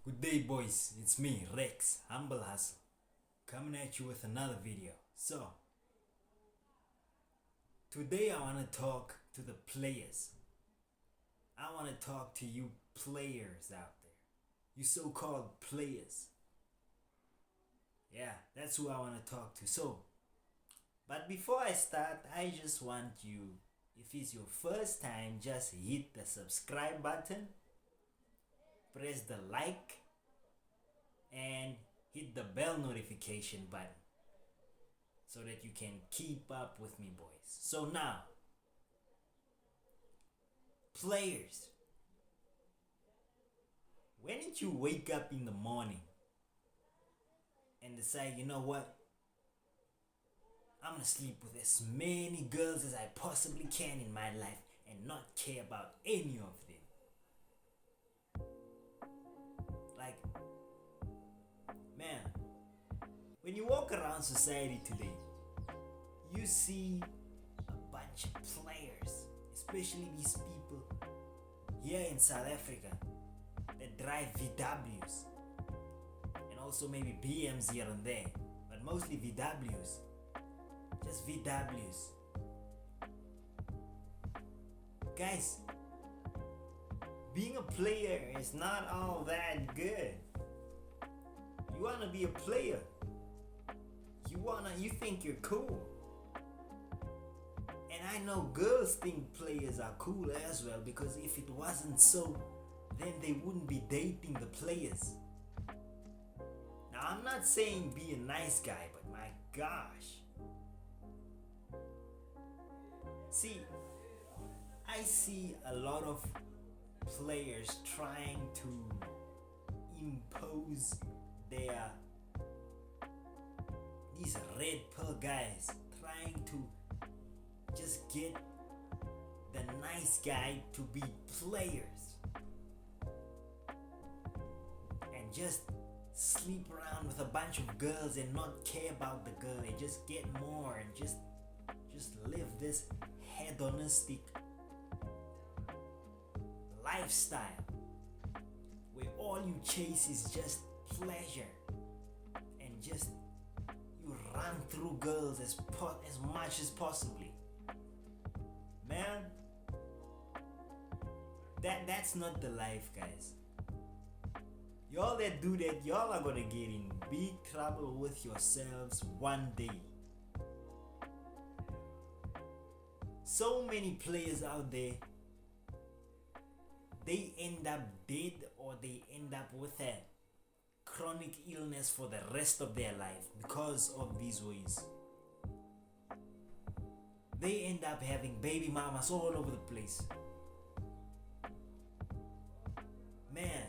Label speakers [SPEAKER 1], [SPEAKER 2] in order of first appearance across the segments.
[SPEAKER 1] Good day, boys. It's me, Rex, Humble Hustle, coming at you with another video. So, today I want to talk to the players. I want to talk to you players out there. You so called players. Yeah, that's who I want to talk to. But before I start, I just want you, if it's your first time, just hit the subscribe button, press the like, and hit the bell notification button so that you can keep up with me, boys. So now, players, when did you wake up in the morning and decide, you know what, I'm gonna sleep with as many girls as I possibly can in my life and not care about any of them? Like, man, when you walk around society today, you see a bunch of players, especially these people here in South Africa that drive VWs and also maybe BMs here and there, but mostly VWs. Just VWs. Guys, being a player is not all that good. You wanna be a player. You think you're cool. And I know girls think players are cool as well, because if it wasn't so, then they wouldn't be dating the players. Now, I'm not saying be a nice guy, but my gosh. See, I see a lot of players trying to impose these red pill guys trying to just get the nice guy to be players and just sleep around with a bunch of girls and not care about the girl and just get more and just live this hedonistic lifestyle where all you chase is just pleasure and just you run through girls as much as possibly. Man, that's not the life, guys. Y'all that do that, y'all are gonna get in big trouble with yourselves one day. So many players out there, they end up dead or they end up with a chronic illness for the rest of their life because of these ways. They end up having baby mamas all over the place. Man,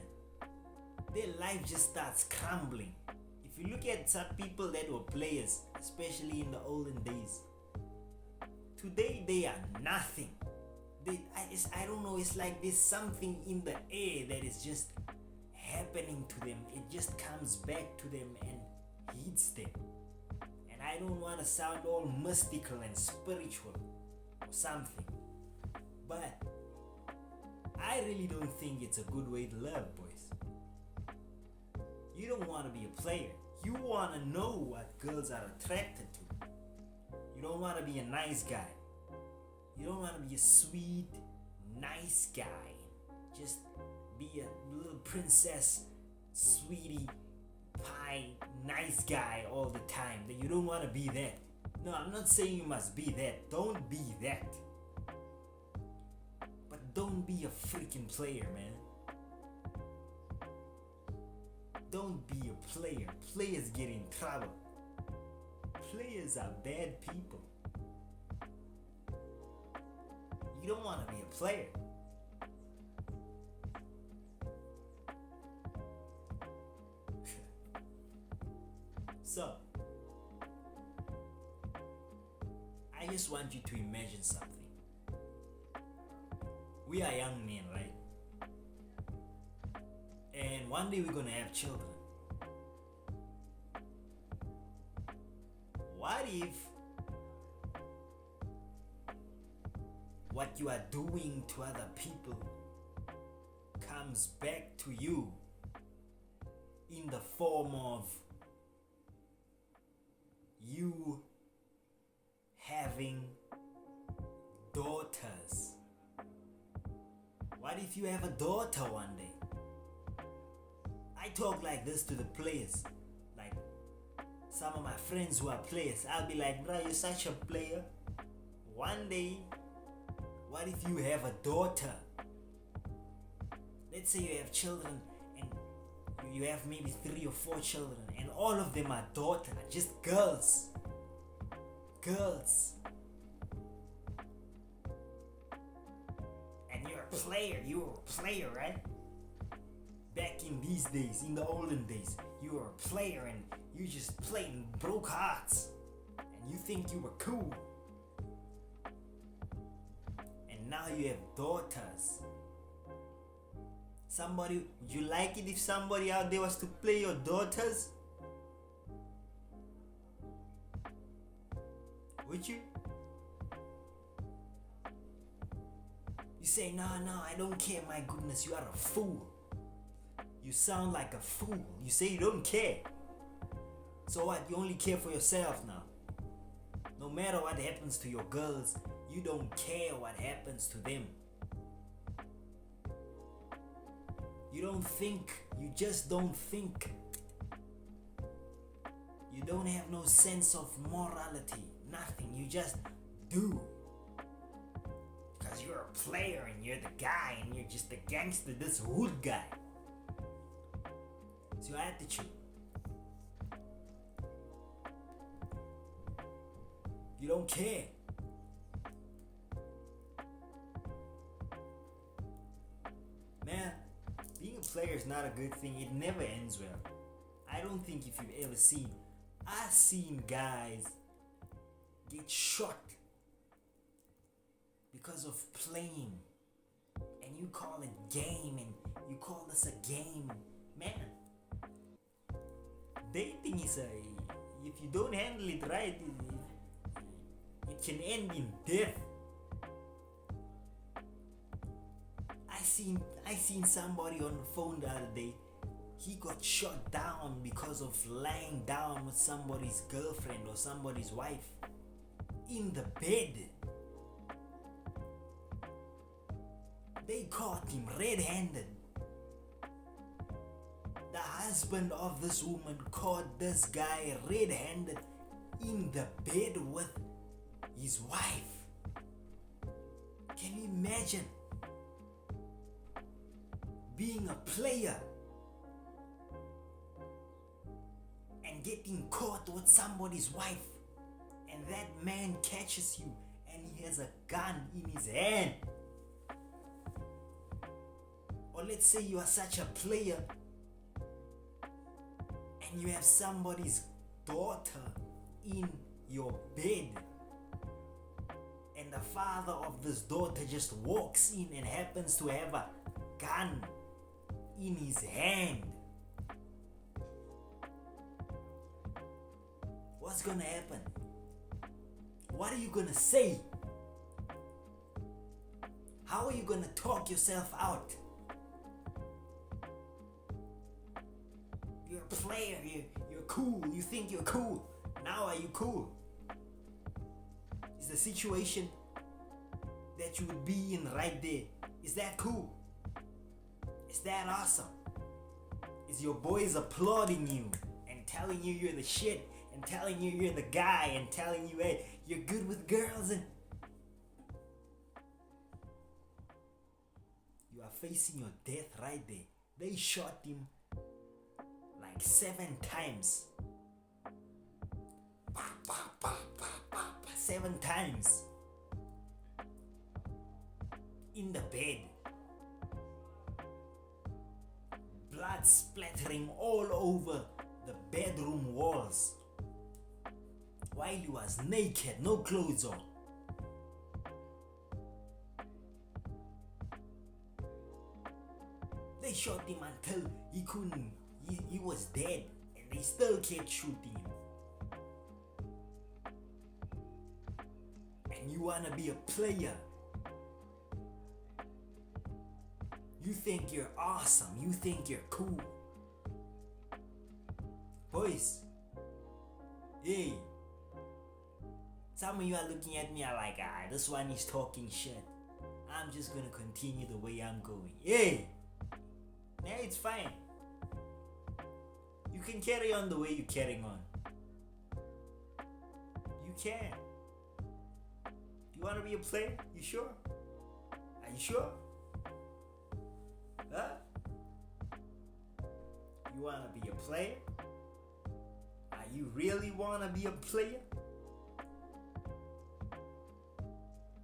[SPEAKER 1] their life just starts crumbling. If you look at some people that were players, especially in the olden days, today they are nothing. I don't know, it's like there's something in the air that is just happening to them. It just comes back to them and hits them. And I don't want to sound all mystical and spiritual or something, but I really don't think it's a good way to live, boys. You don't want to be a player. You want to know what girls are attracted to. You don't want to be a nice guy. You don't want to be a sweet, nice guy. Just be a little princess, sweetie pie, nice guy all the time. That you don't want to be that. No, I'm not saying you must be that. Don't be that. But don't be a freaking player, man. Don't be a player. Players get in trouble. Players are bad people. You don't want to be a player. So, I just want you to imagine something. We are young men, right? And one day we're gonna have children. What if what you are doing to other people comes back to you in the form of you having daughters. What if you have a daughter one day? I talk like this to the players. Like some of my friends who are players, I'll be like, bro, you're such a player. One day, what if you have a daughter? Let's say you have children and you have maybe 3 or 4 children and all of them are daughters, just girls. Girls. And you're a player, right? Back in these days, in the olden days, you were a player and you just played and broke hearts. And you think you were cool. And now you have daughters. Would you like it if somebody out there was to play your daughters? Would you? You say, no, I don't care, my goodness, you are a fool. You sound like a fool. You say you don't care. So what? You only care for yourself now. No matter what happens to your girls, you don't care what happens to them. You don't think. You just don't think. You don't have no sense of morality. Nothing. You just do. Because you're a player and you're the guy and you're just a gangster, this hood guy. It's your attitude. You don't care. Man, being a player is not a good thing. It never ends well. I don't think if you've ever seen, I've seen guys get shot because of playing. And you call it game and you call this a game. Man, dating is if you don't handle it right, it can end in death. I seen somebody on the phone the other day. He got shot down because of lying down with somebody's girlfriend or somebody's wife in the bed. They caught him red-handed. The husband of this woman caught this guy red-handed in the bed with his wife. Can you imagine being a player and getting caught with somebody's wife, and that man catches you and he has a gun in his hand? Or let's say you are such a player and you have somebody's daughter in your bed, and the father of this daughter just walks in and happens to have a gun in his hand. What's gonna happen? What are you gonna say? How are you gonna talk yourself out? You're a player, you're cool, you think you're cool. Now are you cool? Is the situation that you would be in right there, is that cool? Is that awesome? Is your boys applauding you and telling you you're the shit and telling you you're the guy and telling you, hey, you're good with girls, and you are facing your death right there. They shot him like 7 times. 7 times in the bed. Blood splattering all over the bedroom walls while he was naked, no clothes on. They shot him until he couldn't, he was dead, and they still kept shooting him. And you wanna be a player. You think you're awesome, you think you're cool. Boys, hey, some of you are looking at me are like, this one is talking shit. I'm just gonna continue the way I'm going. Hey, now it's fine. You can carry on the way you're carrying on. You can. You wanna be a player? You sure? Are you sure? Huh? You wanna be a player? Are you really wanna be a player?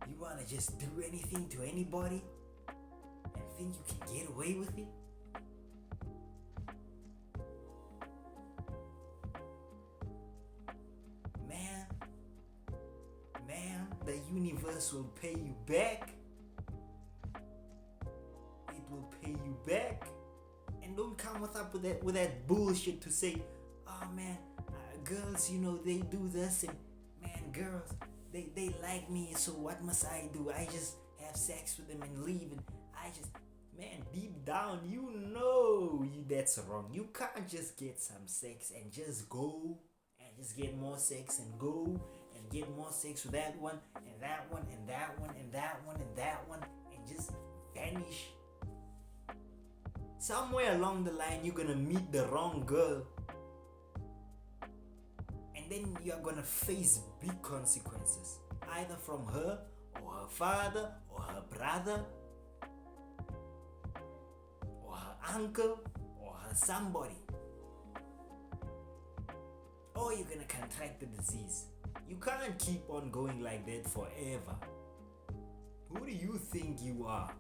[SPEAKER 1] You wanna just do anything to anybody and think you can get away with it? Man, the universe will pay you back. It will pay you back. And don't come with that bullshit to say, oh man, girls, they do this, and man, girls, they like me, so what must I do? I just have sex with them and leave, and man, deep down, that's wrong. You can't just get some sex and just go and just get more sex and go and get more sex with that one and that one and that one and that one and that one and just vanish. Somewhere along the line, you're gonna meet the wrong girl, and then you're gonna face big consequences, either from her or her father or her brother or her uncle or her somebody. Or you're gonna contract the disease. You can't keep on going like that forever. Who do you think you are?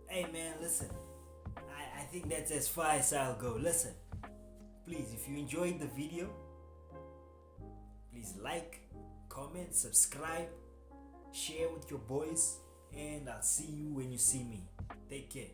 [SPEAKER 1] Hey man, listen, I think that's as far as I'll go. Listen, please, if you enjoyed the video, please like, comment, subscribe, share with your boys, and I'll see you when you see me. Take care.